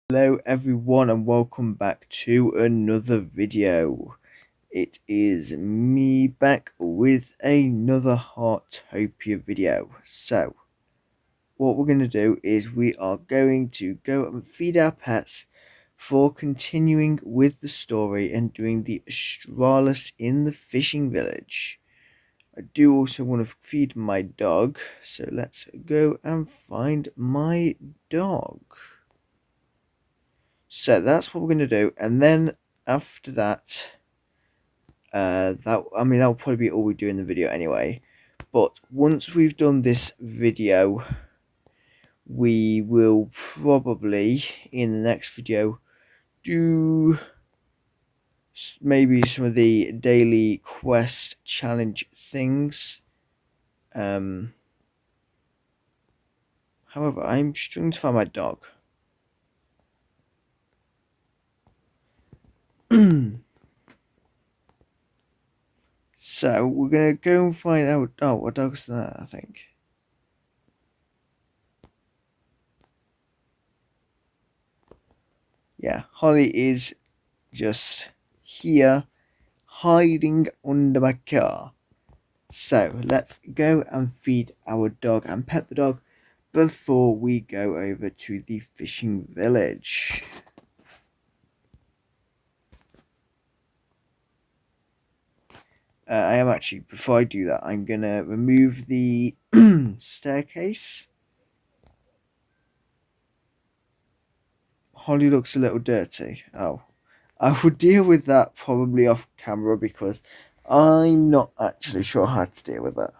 Hello everyone and welcome back to another video. It is me back with another heartopia video. So what we're going to do is we are going to go and feed our pets for continuing with the story and doing the Astralis in the fishing village. I do also want to feed my dog, so let's go and find my dog. So that's what we're gonna do, and then after that, that'll probably be all we do in the video anyway. But once we've done this video, we will probably in the next video do maybe some of the daily quest challenge things. However, I'm struggling to find my dog. So we're gonna go and find out. Oh, what dog's that? I think. Yeah, Holly is just here hiding under my car. So let's go and feed our dog and pet the dog before we go over to the fishing village. I am actually, before I do that, I'm gonna remove the staircase. Holly looks a little dirty. Oh, I will deal with that probably off camera because I'm not actually sure how to deal with that.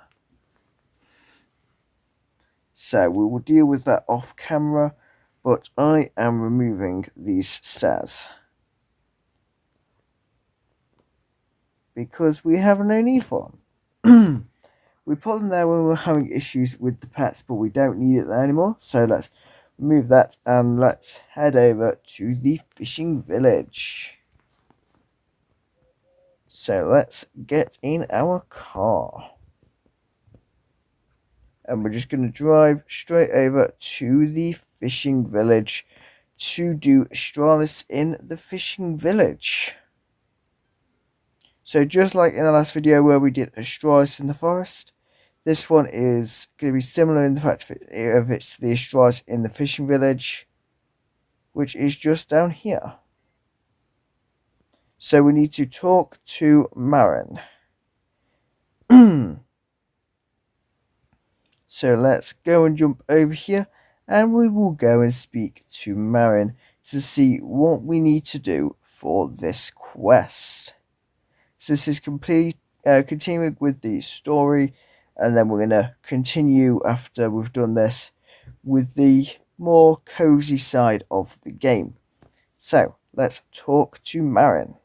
So we will deal with that off camera, but I am removing these stairs because we have no need for them. We put them there when we were having issues with the pets, but we don't need it there anymore. So let's remove that and let's head over to the fishing village. So let's get in our car. And we're just going to drive straight over to the fishing village to do Astralis in the fishing village. So just like in the last video where we did Astralis in the forest, this one is going to be similar in the fact of it's the Astralis in the fishing village, which is just down here. So we need to talk to Marin. So let's go and jump over here and we will go and speak to Marin to see what we need to do for this quest. So this is continuing with the story, and then we're going to continue after we've done this with the more cozy side of the game. So let's talk to Marin.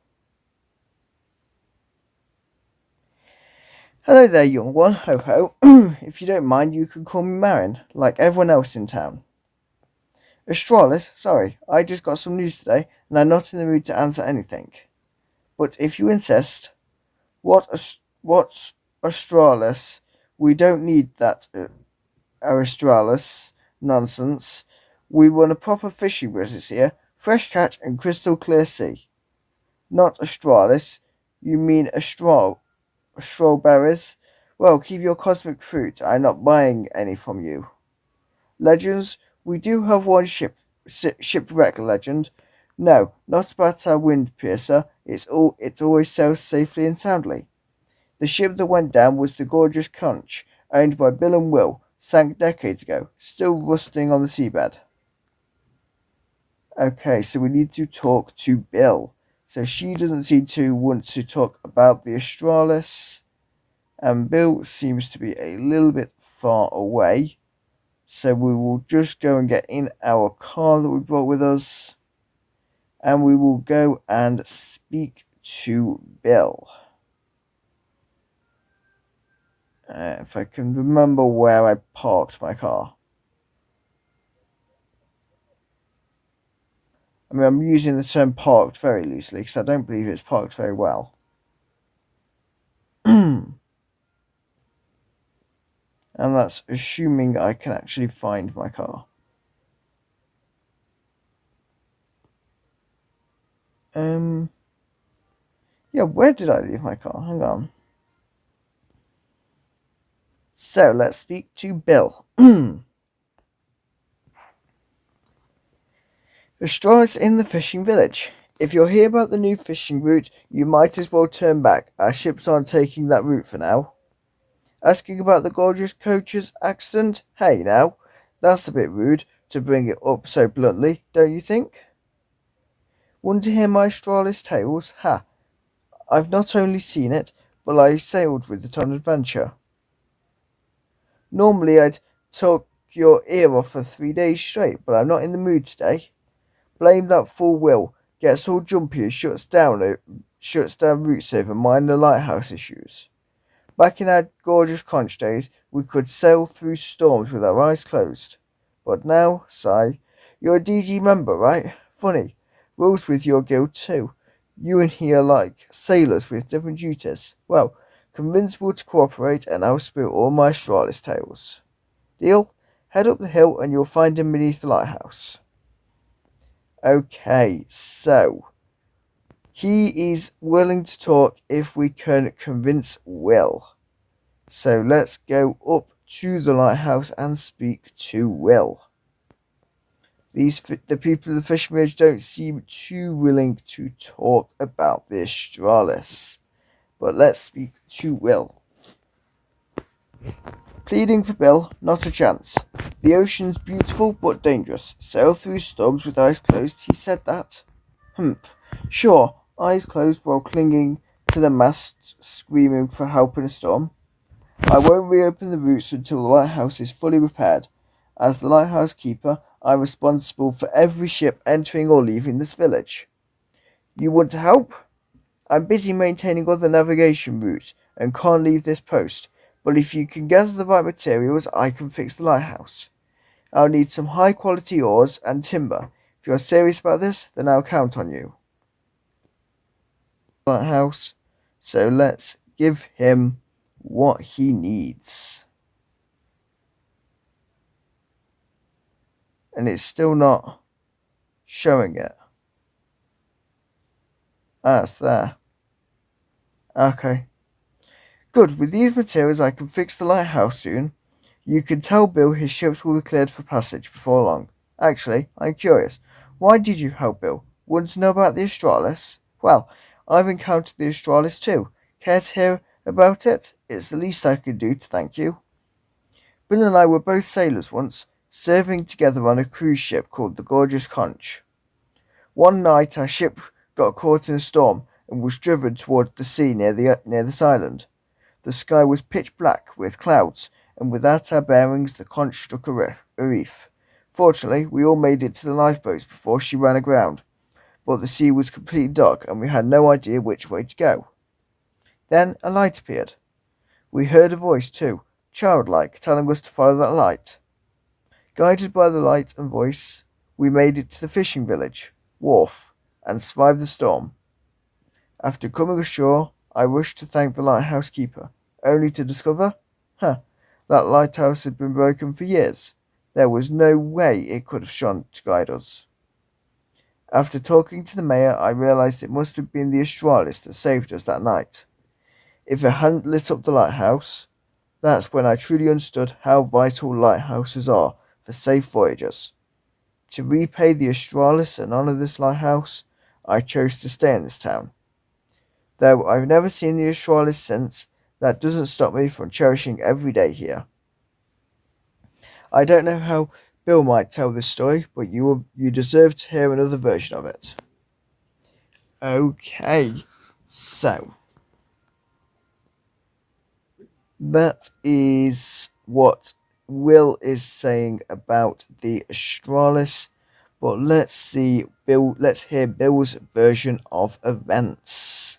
Hello there, young one. Ho ho. If you don't mind, you can call me Marin, like everyone else in town. Astralis, sorry, I just got some news today, and I'm not in the mood to answer anything. But if you insist, what's Astralis? We don't need that Astralis nonsense. We run a proper fishing business here, fresh catch and crystal clear sea. Not Astralis. You mean strawberries? Well, keep your cosmic fruit. I'm not buying any from you. Legends, we do have one shipwreck legend. No, not about our wind piercer. It always sails safely and soundly. The ship that went down was the gorgeous Conch, owned by Bill and Will, sank decades ago, still rusting on the seabed. Okay, so we need to talk to Bill. So she doesn't seem to want to talk about the Astralis, and Bill seems to be a little bit far away. So we will just go and get in our car that we brought with us, and we will go and speak to Bill. If I can remember where I parked my car. I mean, I'm using the term parked very loosely because I don't believe it's parked very well. And that's assuming I can actually find my car. Um, yeah, where did I leave my car? Hang on. So let's speak to Bill. Astralis in the fishing village. If you're here about the new fishing route, you might as well turn back. Our ships aren't taking that route for now. Asking about the gorgeous coach's accident? Hey now, that's a bit rude to bring it up so bluntly, don't you think? Want to hear my Astralis tales? Ha! I've not only seen it, but I sailed with it on adventure. Normally I'd talk your ear off for 3 days straight, but I'm not in the mood today. Blame that fool Will. Gets all jumpy and shuts down routes over minor lighthouse issues. Back in our gorgeous conch days, we could sail through storms with our eyes closed. But now, sigh, you're a DG member, right? Funny. Will's with your guild too. You and he are like sailors with different duties. Well, convince Will to cooperate and I'll spill all my Astralis tales. Deal? Head up the hill and you'll find him beneath the lighthouse. Okay, so he is willing to talk if we can convince Will. So let's go up to the lighthouse and speak to Will. The people of the fishing village don't seem too willing to talk about the Astralis. But let's speak to Will. Pleading for Bill, not a chance. The ocean's beautiful but dangerous. Sail through storms with eyes closed, he said that. Humph. Sure, eyes closed while clinging to the mast, screaming for help in a storm. I won't reopen the routes until the lighthouse is fully repaired. As the lighthouse keeper, I'm responsible for every ship entering or leaving this village. You want to help? I'm busy maintaining other navigation routes and can't leave this post, but if you can gather the right materials, I can fix the lighthouse. I'll need some high quality oars and timber. If you're serious about this, then I'll count on you. Lighthouse, so let's give him what he needs. And it's still not showing it. Ah, it's there. Okay. Good, with these materials I can fix the lighthouse soon. You can tell Bill his ships will be cleared for passage before long. Actually, I'm curious. Why did you help Bill? Want to know about the Astralis? Well, I've encountered the Astralis too. Care to hear about it? It's the least I could do to thank you. Bill and I were both sailors once, serving together on a cruise ship called the Gorgeous Conch. One night our ship got caught in a storm and was driven toward the sea near this island. The sky was pitch black with clouds, and without our bearings the conch struck a reef. Fortunately, we all made it to the lifeboats before she ran aground, but the sea was completely dark and we had no idea which way to go. Then a light appeared. We heard a voice too, childlike, telling us to follow that light. Guided by the light and voice, we made it to the fishing village, wharf, and survived the storm. After coming ashore, I rushed to thank the lighthouse keeper, only to discover, that lighthouse had been broken for years. There was no way it could have shone to guide us. After talking to the mayor, I realized it must have been the Astralis that saved us that night. If it hadn't lit up the lighthouse, that's when I truly understood how vital lighthouses are for safe voyages. To repay the Astralis and honour this lighthouse, I chose to stay in this town. Though I've never seen the Astralis since, that doesn't stop me from cherishing every day here. I don't know how Bill might tell this story, but you deserve to hear another version of it. Okay, so that is what Will is saying about the Astralis. But let's hear Bill's version of events.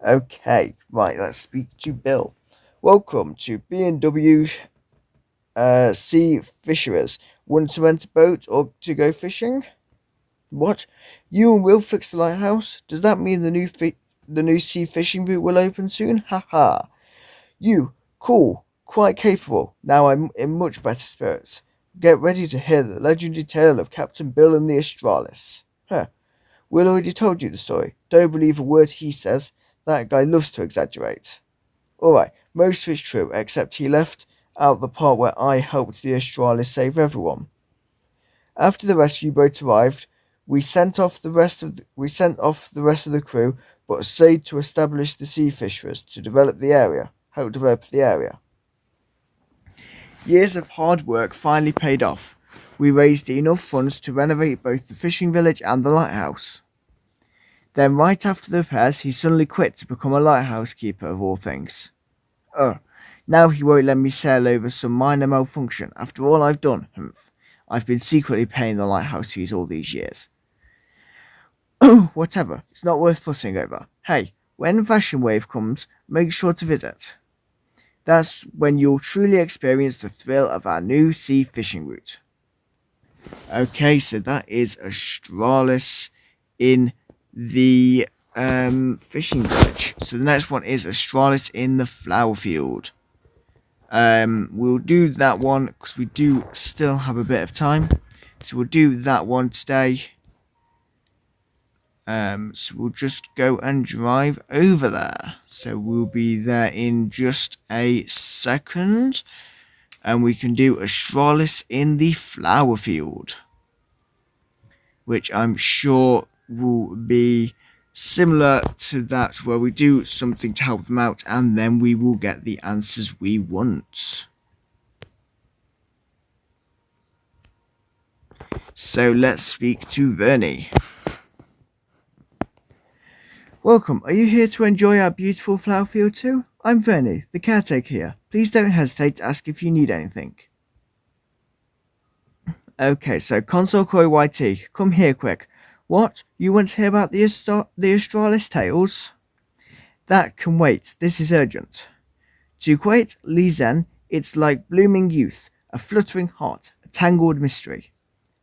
Okay, right, let's speak to Bill. Welcome to B&W Sea Fisherers. Want to rent a boat or to go fishing? What? You and Will fix the lighthouse? Does that mean the new sea fishing route will open soon? Ha ha. You, cool. Quite capable. Now I'm in much better spirits. Get ready to hear the legendary tale of Captain Bill and the Astralis. Huh. Will already told you the story. Don't believe a word he says. That guy loves to exaggerate. Alright, most of it's true, except he left out the part where I helped the Astralis save everyone. After the rescue boat arrived, we sent off the rest of the crew, but stayed to establish the sea fisheries to help develop the area. Years of hard work finally paid off. We raised enough funds to renovate both the fishing village and the lighthouse. Then, right after the repairs, he suddenly quit to become a lighthouse keeper of all things. Oh, now he won't let me sail over some minor malfunction. After all I've done, humph. I've been secretly paying the lighthouse fees all these years. Whatever, it's not worth fussing over. Hey, when Fashion Wave comes, make sure to visit. That's when you'll truly experience the thrill of our new sea fishing route. Okay, so that is Astralis in the fishing village. So the next one is Astralis in the flower field. We'll do that one because we do still have a bit of time. So we'll do that one today. So we'll just go and drive over there. So we'll be there in just a second. And we can do Astralis in the flower field, which I'm sure will be similar to that, where we do something to help them out and then we will get the answers we want. So let's speak to Vernie. Welcome, are you here to enjoy our beautiful flower field too? I'm Vernie, the caretaker here. Please don't hesitate to ask if you need anything. Okay, so Console Croy YT, come here quick. What? You want to hear about the Astralis tales? That can wait, this is urgent. To quote Li Zhen, it's like blooming youth, a fluttering heart, a tangled mystery.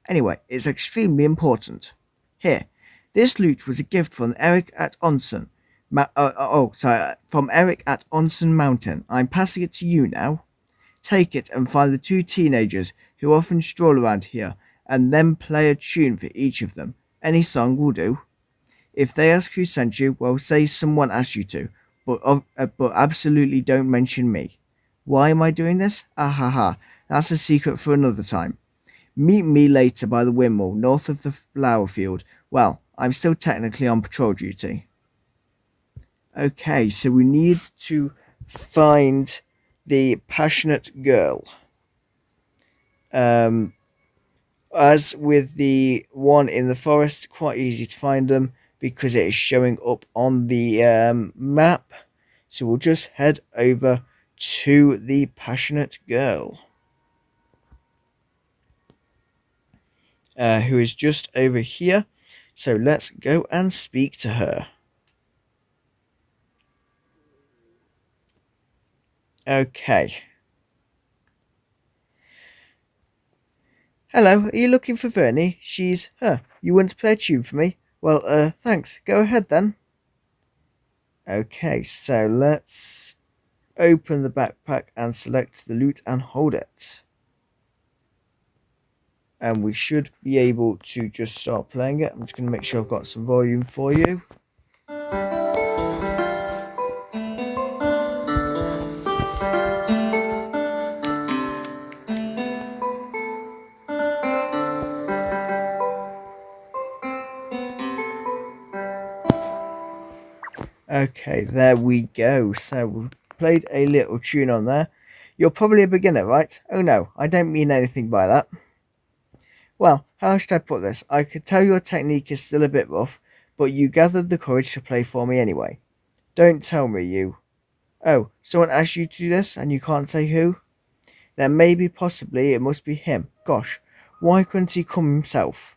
Anyway, it's extremely important. Here, this lute was a gift from Eric at Onsen. From Eric at Onsen Mountain. I'm passing it to you now. Take it and find the two teenagers who often stroll around here, and then play a tune for each of them. Any song will do. If they ask who sent you, well, say someone asked you to, but absolutely don't mention me. Why am I doing this? Ah ha ha, that's a secret for another time. Meet me later by the windmill, north of the flower field. Well, I'm still technically on patrol duty. Okay, so we need to find the passionate girl. As with the one in the forest, quite easy to find them because it is showing up on the map. So we'll just head over to the passionate girl, who is just over here. So let's go and speak to her. Okay. Hello, are you looking for Vernie? She's, you want to play a tune for me? Well, thanks. Go ahead then. Okay, so let's open the backpack and select the lute and hold it. And we should be able to just start playing it. I'm just going to make sure I've got some volume for you. Okay, there we go. So we've played a little tune on there. You're probably a beginner, right? Oh no, I don't mean anything by that. Well, how should I put this? I could tell your technique is still a bit rough, but you gathered the courage to play for me anyway. Don't tell me you... Oh, someone asked you to do this and you can't say who? Then maybe possibly it must be him. Gosh, why couldn't he come himself?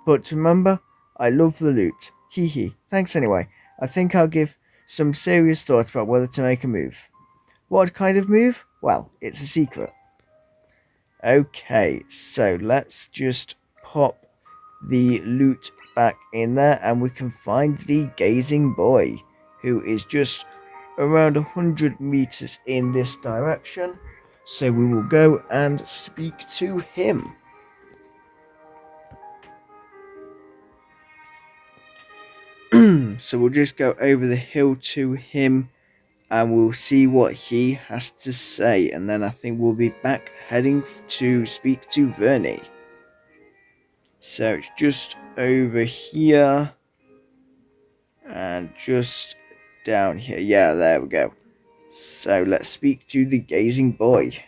But remember, I love the loot. Hee hee. Thanks anyway. I think I'll give some serious thought about whether to make a move. What kind of move? Well, it's a secret. Okay, so let's just pop the loot back in there and we can find the gazing boy, who is just around 100 meters in this direction. So we will go and speak to him. So we'll just go over the hill to him and we'll see what he has to say. And then I think we'll be back heading to speak to Vernie. So it's just over here and just down here. Yeah, there we go. So let's speak to the gazing boy.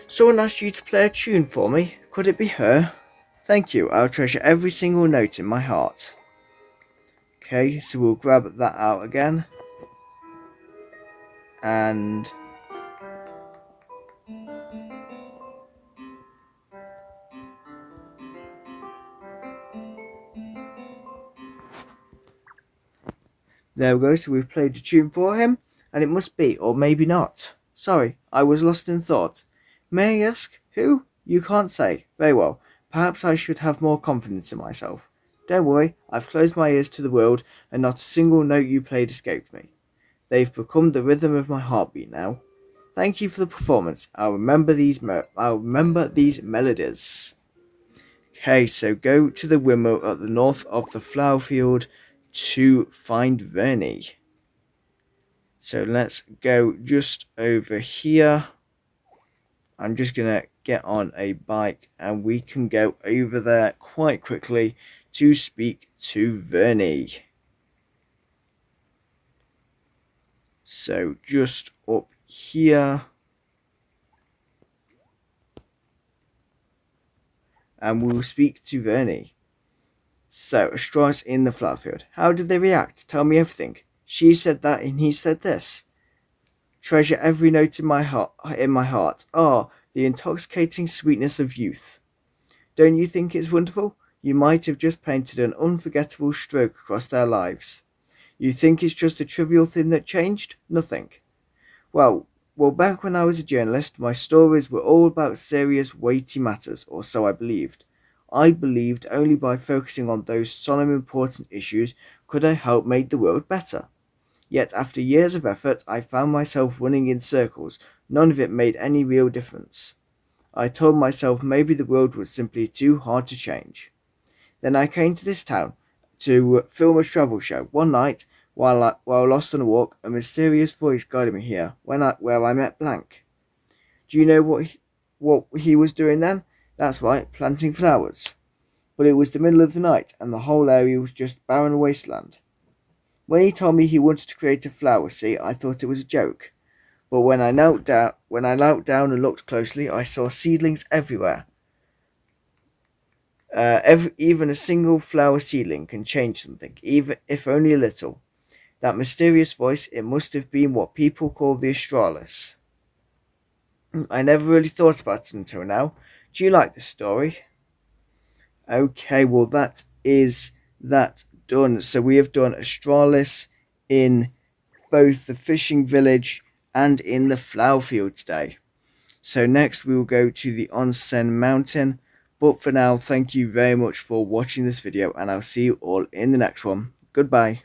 Someone asked you to play a tune for me. Could it be her? Thank you. I'll treasure every single note in my heart. Okay, so we'll grab that out again. And there we go. So we've played a tune for him. And it must be, or maybe not. Sorry, I was lost in thought. May I ask who? You can't say. Very well. Perhaps I should have more confidence in myself. Don't worry, I've closed my ears to the world, and not a single note you played escaped me. They've become the rhythm of my heartbeat now. Thank you for the performance. I'll remember these melodies. Okay, so go to the windmill at the north of the flower field to find Vernie. So let's go just over here. I'm just gonna get on a bike and we can go over there quite quickly to speak to Vernie. So just up here. And we'll speak to Vernie. So, Astralis in the flower field. How did they react? Tell me everything. She said that and he said this. Treasure every note in my heart. Ah, the intoxicating sweetness of youth. Don't you think it's wonderful? You might have just painted an unforgettable stroke across their lives. You think it's just a trivial thing that changed? Nothing. Well, back when I was a journalist, my stories were all about serious, weighty matters, or so I believed. I believed only by focusing on those solemn, important issues could I help make the world better. Yet after years of effort, I found myself running in circles. None of it made any real difference. I told myself maybe the world was simply too hard to change. Then I came to this town to film a travel show. One night, while lost on a walk, a mysterious voice guided me here, where I met Blank. Do you know what he was doing then? That's right, planting flowers. But it was the middle of the night, and the whole area was just barren wasteland. When he told me he wanted to create a flower sea, I thought it was a joke. But when I knelt down and looked closely, I saw seedlings everywhere. Even a single flower seedling can change something, even if only a little. That mysterious voice, it must have been what people call the Astralis. I never really thought about it until now. Do you like this story? Okay, well that is that done. So we have done Astralis in both the fishing village and in the flower field today. So next we will go to the onsen mountain. But for now, thank you very much for watching this video and I'll see you all in the next one. Goodbye.